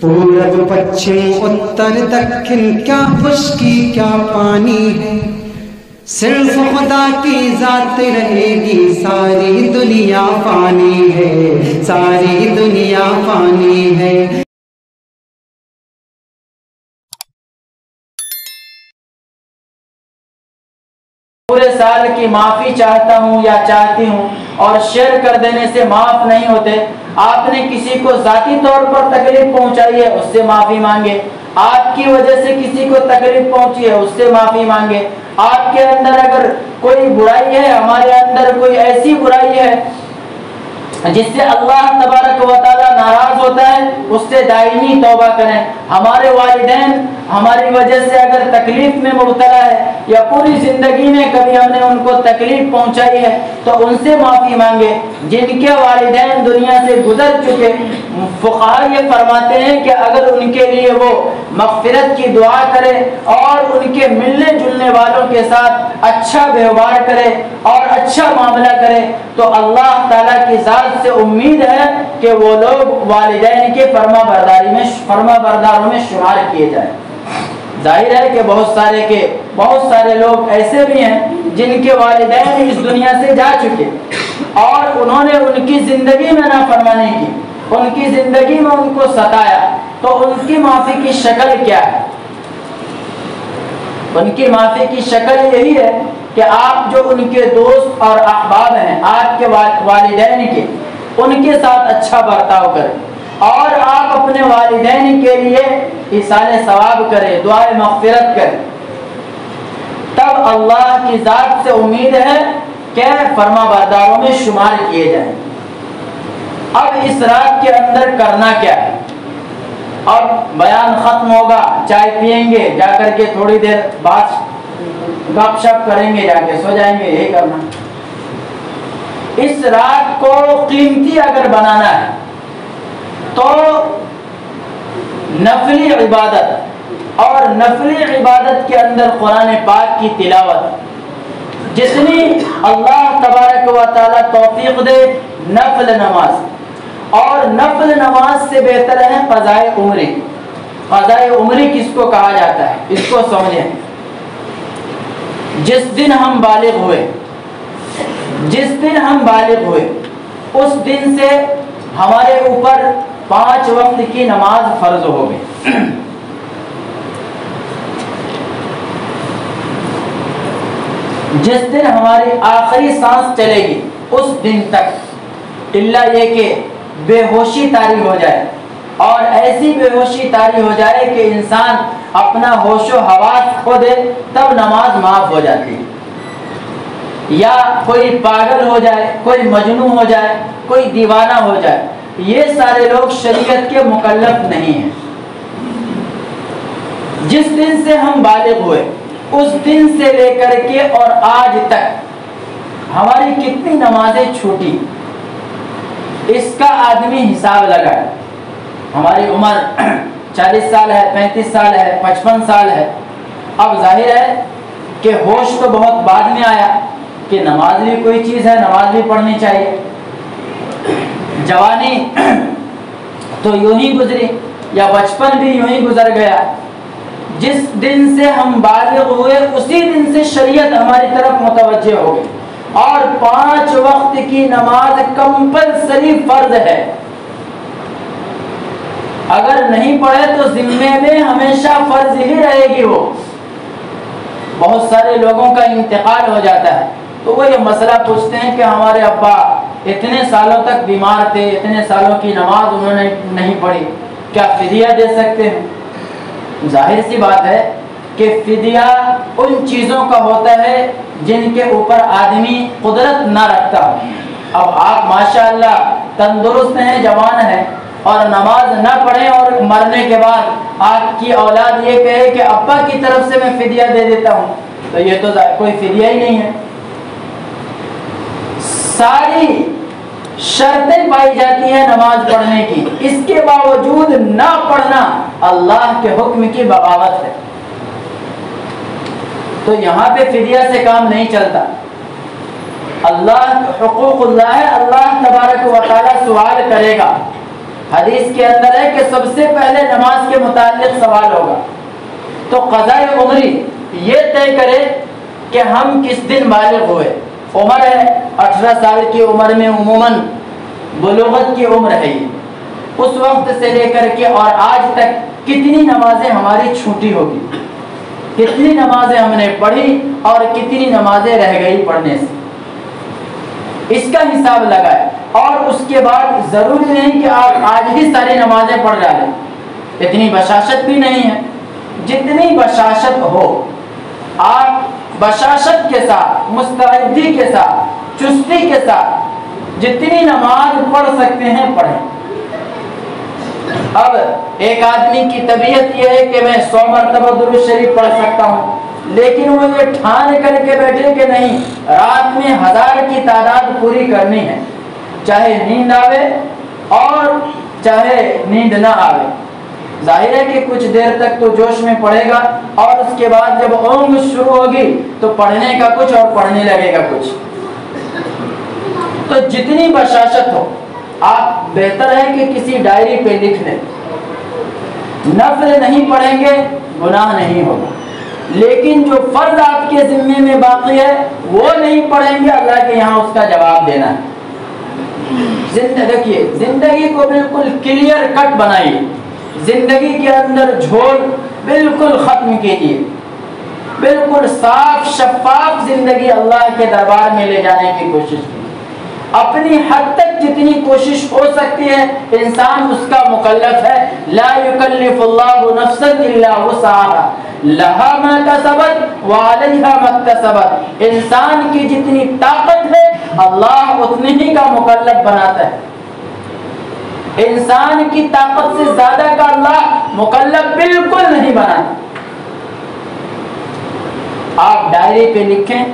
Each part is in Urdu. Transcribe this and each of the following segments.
پورب پچھم اتر دکھن کیا خشکی کیا پانی ہے، صرف خدا کی ذات رہے گی، ساری دنیا فانی ہے، ساری دنیا فانی ہے۔ پورے سال کی معافی چاہتا ہوں یا چاہتی ہوں اور شیئر کر دینے سے معاف نہیں ہوتے۔ آپ نے کسی کو ذاتی طور پر تکلیف پہنچائی ہے، اس سے معافی مانگے۔ آپ کی وجہ سے کسی کو تکلیف پہنچی ہے، اس سے معافی مانگے۔ آپ کے اندر اگر کوئی برائی ہے، ہمارے اندر کوئی ایسی برائی ہے جس سے اللہ تبارک و تعالی ناراض ہوتا ہے، اس سے دائمی توبہ کریں۔ ہمارے والدین ہماری وجہ سے اگر تکلیف میں مبتلا ہے یا پوری زندگی میں کبھی ہم نے ان کو تکلیف پہنچائی ہے تو ان سے معافی مانگے۔ جن کے والدین دنیا سے گزر چکے، فقہا یہ فرماتے ہیں کہ اگر ان کے لیے وہ مغفرت کی دعا کرے اور ان کے ملنے جلنے والوں کے ساتھ اچھا ویوہار کرے اور اچھا معاملہ کرے تو اللہ تعالیٰ کی ذات سے امید ہے کہ وہ لوگ والدین کے فرما برداروں میں شمار کیے جائیں۔ ظاہر ہے کہ بہت سارے لوگ ایسے بھی ہیں جن کے والدین اس دنیا سے جا چکے اور انہوں نے ان کی زندگی میں نافرمانی کی، ان کی زندگی میں ان کو ستایا، تو ان کی معافی کی شکل کیا ہے؟ ان کی معافی کی شکل یہی ہے کہ آپ جو ان کے دوست اور احباب ہیں، آپ کے والدین کے، ان کے ساتھ اچھا برتاؤ کریں اور آپ اپنے والدین کے لیے ایصال ثواب کریں، دعائے مغفرت کریں۔ تب اللہ کی ذات سے امید ہے کہ فرما برداروں میں شمار کیے جائیں۔ اب اس رات کے اندر کرنا کیا ہے؟ اب بیان ختم ہوگا، چائے پیئیں گے، جا کر کے تھوڑی دیر بعد گپ شپ کریں گے، جا کے سو جائیں گے، یہی کرنا۔ اس رات کو قیمتی اگر بنانا ہے تو نفلی عبادت، اور نفلی عبادت کے اندر قرآن پاک کی تلاوت، جتنی اللہ تبارک و تعالی توفیق دے، نفل نماز، اور نفل نماز سے بہتر ہے قضائے عمری۔ قضائے عمری کس کو کہا جاتا ہے اس کو سمجھیں۔ جس دن ہم بالغ ہوئے اس دن سے ہمارے اوپر 5 وقت کی نماز فرض ہو گئی۔ جس دن ہماری آخری سانس چلے گی اس دن تک، الا یہ کہ بے ہوشی طاری ہو جائے، اور ایسی بے ہوشی طاری ہو جائے کہ انسان اپنا ہوش و حواس کھو دے، تب نماز معاف ہو جاتی ہے۔ یا کوئی پاگل ہو جائے، کوئی مجنون ہو جائے، کوئی دیوانہ ہو جائے، یہ سارے لوگ شریعت کے مکلف نہیں ہیں۔ جس دن سے ہم بالغ ہوئے اس دن سے لے کر کے اور آج تک ہماری کتنی نمازیں چھوٹی، اس کا آدمی حساب لگائے۔ ہماری عمر 40 سال ہے، 35 سال ہے، 55 سال ہے۔ اب ظاہر ہے کہ ہوش تو بہت بعد میں آیا کہ نماز بھی کوئی چیز ہے، نماز بھی پڑھنی چاہیے۔ جوانی تو یوں ہی گزری، یا بچپن بھی یوں ہی گزر گیا۔ جس دن سے ہم بالغ ہوئے اسی دن سے شریعت ہماری طرف متوجہ ہو گئی، اور 5 وقت کی نماز کمپلسری فرض ہے۔ اگر نہیں پڑھے تو ذمے میں ہمیشہ فرض ہی رہے گی۔ وہ بہت سارے لوگوں کا انتقال ہو جاتا ہے تو وہ یہ مسئلہ پوچھتے ہیں کہ ہمارے ابا اتنے سالوں تک بیمار تھے، اتنے سالوں کی نماز انہوں نے نہیں پڑھی، کیا فدیہ دے سکتے ہیں؟ ظاہر سی بات ہے کہ فدیہ ان چیزوں کا ہوتا ہے جن کے اوپر آدمی قدرت نہ رکھتا۔ اب آپ ماشاءاللہ تندرست ہیں، جوان ہیں، اور نماز نہ پڑھیں اور مرنے کے بعد آپ کی اولاد یہ کہے کہ ابا کی طرف سے میں فدیہ دے دیتا ہوں، تو یہ تو کوئی فدیہ ہی نہیں ہے۔ ساری شرطیں پائی جاتی ہیں نماز پڑھنے کی، اس کے باوجود نہ پڑھنا اللہ کے حکم کی بغاوت ہے۔ تو یہاں پہ فدیہ سے کام نہیں چلتا۔ اللہ حقوق اللہ ہے، اللہ تبارک و تعالی سوال کرے گا حدیث کے اندر ہے کہ سب سے پہلے نماز کے متعلق سوال ہوگا. تو قضاء عمری یہ طے کرے کہ ہم کس دن بالغ ہوئے. عمر ہے 18 سال کی عمر میں عموماً بلوغت کی عمر ہے. اس وقت سے لے کر کے اور آج تک کتنی نمازیں ہماری چھوٹی ہوگی, کتنی نمازیں ہم نے پڑھی اور کتنی نمازیں رہ گئی پڑھنے سے, اس کا حساب لگائے. اور اس کے بعد ضروری نہیں کہ آپ آج ہی ساری نمازیں پڑھ ڈالیں, اتنی بشاشت بھی نہیں ہے. جتنی بشاشت ہو آپ بشاشت کے ساتھ, مستعدی کے ساتھ, چستی کے ساتھ جتنی نماز پڑھ سکتے ہیں پڑھیں. اب ایک آدمی کی طبیعت یہ ہے کہ میں 100 مرتبہ درود شریف پڑھ سکتا ہوں, لیکن وہ یہ ٹھان کر کے بیٹھے کہ نہیں رات میں 1000 کی تعداد پوری کرنی ہے, چاہے نیند آوے اور چاہے نیند نہ آوے. ظاہر ہے کہ کچھ دیر تک تو جوش میں پڑھے گا اور اس کے بعد جب اونگ شروع ہوگی تو پڑھنے کا کچھ اور پڑھنے لگے گا کچھ. تو جتنی بشاشت ہو آپ بہتر ہے کہ کسی ڈائری پہ لکھ لیں. نفل نہیں پڑھیں گے گناہ نہیں ہوگا, لیکن جو فرض آپ کے ذمے میں باقی ہے وہ نہیں پڑھیں گے, اللہ کے یہاں اس کا جواب دینا ہے. دیکھیے زندگی کو بالکل کلیئر کٹ بنائیے, زندگی کے اندر جھول بالکل ختم کیجیے, بالکل صاف شفاف زندگی اللہ کے دربار میں لے جانے کی کوشش کیجیے. اپنی حد تک جتنی کوشش ہو سکتی ہے انسان اس کا مکلف ہے. لا یکلف اللہ نفسا الا وسعها لها ما کسبت وعلیہا ما اکتسبت. انسان کی جتنی طاقت ہے اللہ اتنی ہی کا مکلف بناتا ہے. انسان کی طاقت سے زیادہ کا اللہ مکلف بالکل نہیں بناتا. آپ ڈائری پہ لکھیں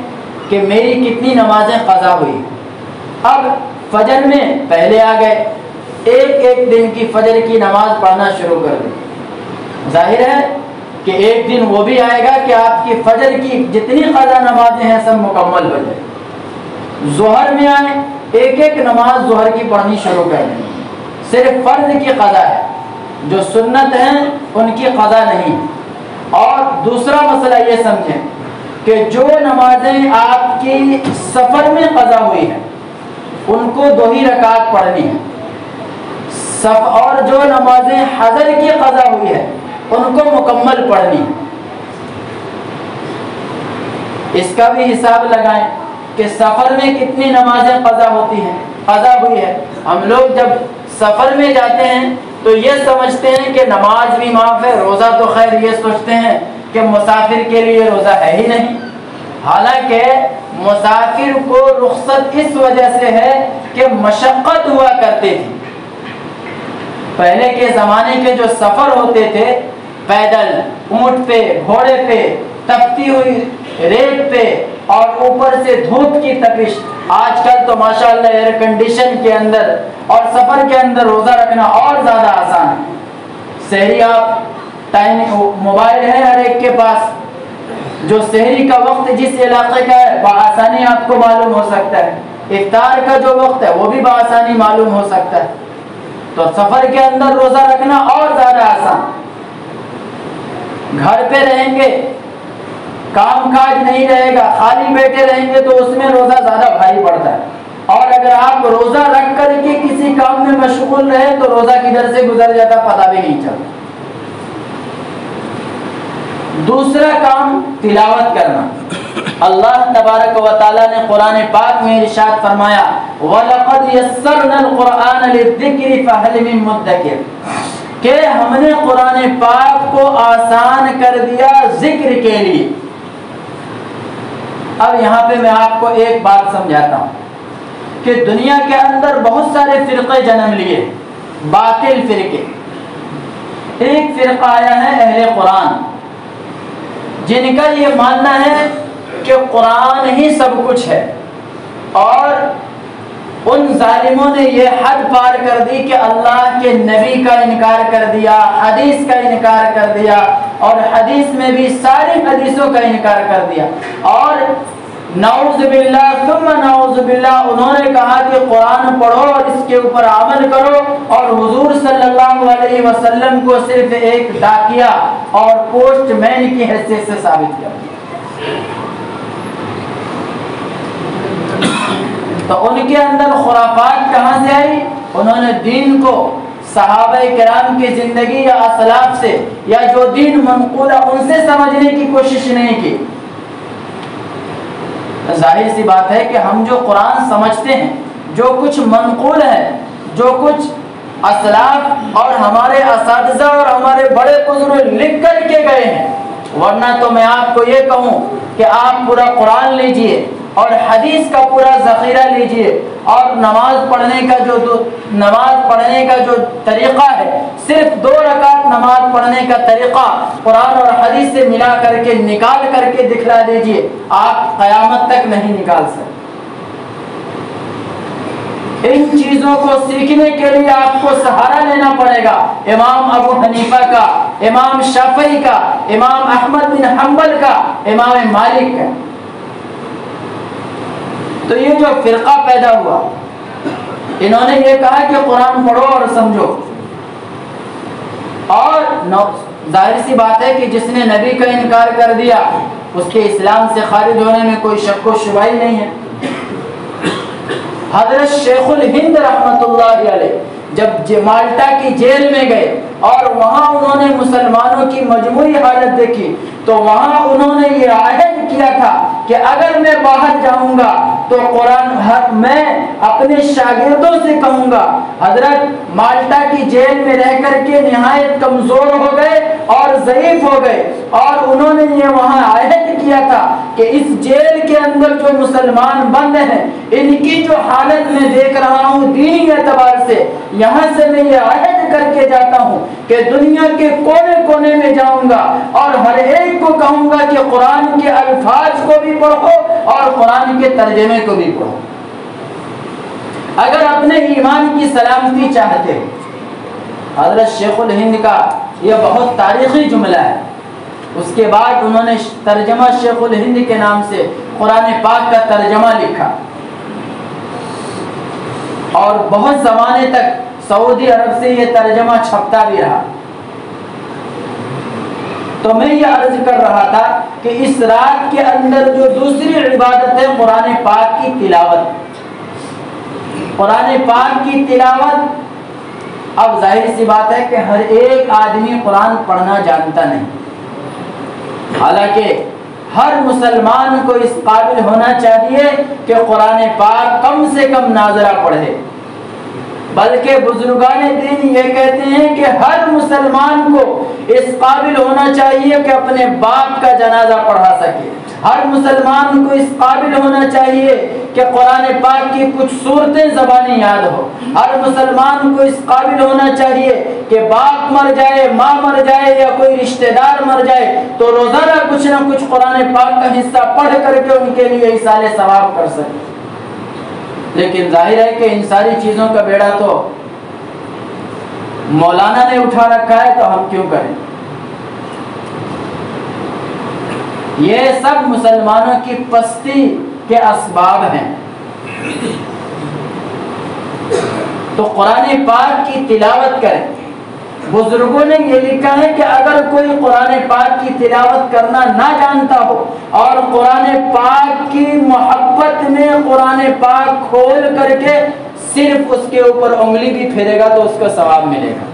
کہ میری کتنی نمازیں قضا ہوئی. اب فجر میں پہلے آ گئے, ایک دن کی فجر کی نماز پڑھنا شروع کر دیں. ظاہر ہے کہ ایک دن وہ بھی آئے گا کہ آپ کی فجر کی جتنی قضا نمازیں ہیں سب مکمل ہو جائے. ظہر میں آئے ایک نماز ظہر کی پڑھنی شروع کر دیں. صرف فرض کی قضا ہے, جو سنت ہیں ان کی قضا نہیں. اور دوسرا مسئلہ یہ سمجھیں کہ جو نمازیں آپ کی سفر میں قضا ہوئی ہیں ان کو 2 ہی رکعت پڑھنی ہے, اور جو نمازیں حضر کی قضا ہوئی ہے ان کو مکمل پڑھنی ہے. اس کا بھی حساب لگائیں کہ سفر میں کتنی نمازیں قضا ہوتی ہیں, قضا ہوئی ہے. ہم لوگ جب سفر میں جاتے ہیں تو یہ سمجھتے ہیں کہ نماز بھی معاف ہے, روزہ تو خیر یہ سوچتے ہیں کہ مسافر کے لیے روزہ ہے ہی نہیں. حالانکہ مسافر کو رخصت اس وجہ سے ہے کہ مشقت ہوا کرتی تھی. پہلے کے زمانے کے جو سفر ہوتے تھے پیدل, اونٹ پہ, گھوڑے پہ, تپتی ہوئی ریت پہ اور اوپر سے دھوپ کی تپش. آج کل تو ماشاءاللہ ایئر کنڈیشن کے اندر اور سفر کے اندر روزہ رکھنا اور زیادہ آسان ہے. سحری آپ ٹائم موبائل ہے ہر ایک کے پاس, جو سحری کا وقت جس علاقے کا ہے بآسانی آپ کو معلوم ہو سکتا ہے. افطار کا جو وقت ہے وہ بھی بآسانی معلوم ہو سکتا ہے. تو سفر کے اندر روزہ رکھنا اور زیادہ آسان. گھر پہ رہیں گے, کام کاج نہیں رہے گا, خالی بیٹھے رہیں گے تو اس میں روزہ زیادہ بھاری پڑتا ہے. اور اگر آپ روزہ رکھ کر کے کسی کام میں مشغول رہے تو روزہ کدھر سے گزر جاتا پتہ بھی نہیں چلتا. دوسرا کام تلاوت کرنا. اللہ تبارک و تعالی نے قرآن پاک میں ارشاد فرمایا وَلَقَدْ يَسَّرْنَا الْقُرْآنَ لِلذِّكْرِ فَهَلْ مِن مُدَّكِرٍ, کہ ہم نے قرآن پاک کو آسان کر دیا ذکر کے لیے. اب یہاں پہ میں آپ کو ایک بات سمجھاتا ہوں کہ دنیا کے اندر بہت سارے فرقے جنم لیے, باطل فرقے. ایک فرقہ آیا ہے اہل قرآن, جن کا یہ ماننا ہے کہ قرآن ہی سب کچھ ہے, اور ان ظالموں نے یہ حد پار کر دی کہ اللہ کے نبی کا انکار کر دیا, حدیث کا انکار کر دیا, اور حدیث میں بھی ساری حدیثوں کا انکار کر دیا. اور نعوذ باللہ ثم نعوذ باللہ انہوں نے کہا کہ قرآن پڑھو اور اس کے اوپر عمل کرو، اور حضور صلی اللہ علیہ وسلم کو صرف ایک ڈاکیا اور پوسٹ مین کی حیثیت سے ثابت کیا۔ تو ان کے اندر خرافات کہاں سے آئی؟ انہوں نے دین کو صحابہ کرام کی زندگی یا اسلاف سے یا جو دین منقول ہے ان سے سمجھنے کی کوشش نہیں کی۔ ظاہر سی بات ہے کہ ہم جو قرآن سمجھتے ہیں، جو کچھ منقول ہے، جو کچھ اسلاف اور ہمارے اساتذہ اور ہمارے بڑے بزرگ لکھ کر کے گئے ہیں، ورنہ تو میں آپ کو یہ کہوں کہ آپ پورا قرآن لیجئے اور حدیث کا پورا ذخیرہ لیجئے اور نماز پڑھنے کا جو طریقہ ہے، صرف 2 رکعت نماز پڑھنے کا طریقہ قرآن اور حدیث سے ملا کر کے نکال کر کے دکھلا دیجئے، آپ قیامت تک نہیں نکال سکتے۔ ان چیزوں کو سیکھنے کے لیے آپ کو سہارا لینا پڑے گا امام ابو حنیفہ کا، امام شافعی کا، امام احمد بن حنبل کا، امام مالک کا۔ تو یہ جو فرقہ پیدا ہوا، انہوں نے یہ کہا کہ قرآن پڑھو اور سمجھو، اور ظاہر سی بات ہے کہ جس نے نبی کا انکار کر دیا اس کے اسلام سے خارج ہونے میں کوئی شک و شبہ ہی نہیں ہے۔ حضرت شیخ الہند رحمۃ اللہ علیہ جب مالٹا کی جیل میں گئے اور وہاں انہوں نے مسلمانوں کی مجموعی حالت دیکھی، تو وہاں انہوں نے یہ عہد کیا تھا کہ اگر میں باہر جاؤں گا تو میں اپنے شاگردوں سے کہوں گا۔ حضرت مالٹا کی جیل میں رہ کر کے نہایت کمزور ہو گئے اور ضعیف ہو گئے، اور انہوں نے یہ وہاں عہد کیا تھا کہ اس جیل کے اندر جو مسلمان بند ہیں، ان کی جو حالت میں دیکھ رہا ہوں دینی اعتبار سے، یہاں سے میں یہ عہد کر کے جاتا ہوں کہ دنیا کے کونے کونے میں جاؤں گا اور ہر ایک کو کہوں گا کہ قرآن کے الفاظ کو بھی پڑھو اور قرآن کے ترجمے کو بھی پڑھو۔ اگر اپنے ایمان کی سلامتی چاہتے ہو، حضرت شیخ الہند کا یہ بہت تاریخی جملہ ہے۔ اس کے بعد انہوں نے ترجمہ شیخ الہند کے نام سے قرآن پاک کا ترجمہ لکھا، اور بہت زمانے تک سعودی عرب سے یہ ترجمہ چھپتا بھی رہا۔ تو میں یہ عرض کر رہا تھا کہ اس رات کے اندر جو دوسری عبادت ہے قرآن پاک کی تلاوت، قرآن پاک کی تلاوت۔ اب ظاہر سی بات ہے کہ ہر ایک آدمی قرآن پڑھنا جانتا نہیں، حالانکہ ہر مسلمان کو اس قابل ہونا چاہیے کہ قرآن پاک کم سے کم ناظرہ پڑھے، بلکہ بزرگان دین یہ کہتے ہیں کہ ہر مسلمان کو اس قابل ہونا چاہیے کہ اپنے باپ کا جنازہ پڑھا سکے، ہر مسلمان کو اس قابل ہونا چاہیے کہ قرآن پاک کی کچھ صورتیں زبانی یاد ہو، ہر مسلمان کو اس قابل ہونا چاہیے کہ باپ مر جائے، ماں مر جائے یا کوئی رشتہ دار مر جائے تو روزانہ کچھ نہ کچھ قرآن پاک کا حصہ پڑھ کر کے ان کے لیے ایصال ثواب کر سکے۔ لیکن ظاہر ہے کہ ان ساری چیزوں کا بیڑا تو مولانا نے اٹھا رکھا ہے، تو ہم کیوں کریں؟ یہ سب مسلمانوں کی پستی کے اسباب ہیں۔ تو قرآن پاک کی تلاوت کریں۔ بزرگوں نے یہ لکھا ہے کہ اگر کوئی قرآن پاک کی تلاوت کرنا نہ جانتا ہو اور قرآن پاک کی محبت میں قرآن پاک کھول کر کے صرف اس کے اوپر انگلی بھی پھیرے گا تو اس کو ثواب ملے گا۔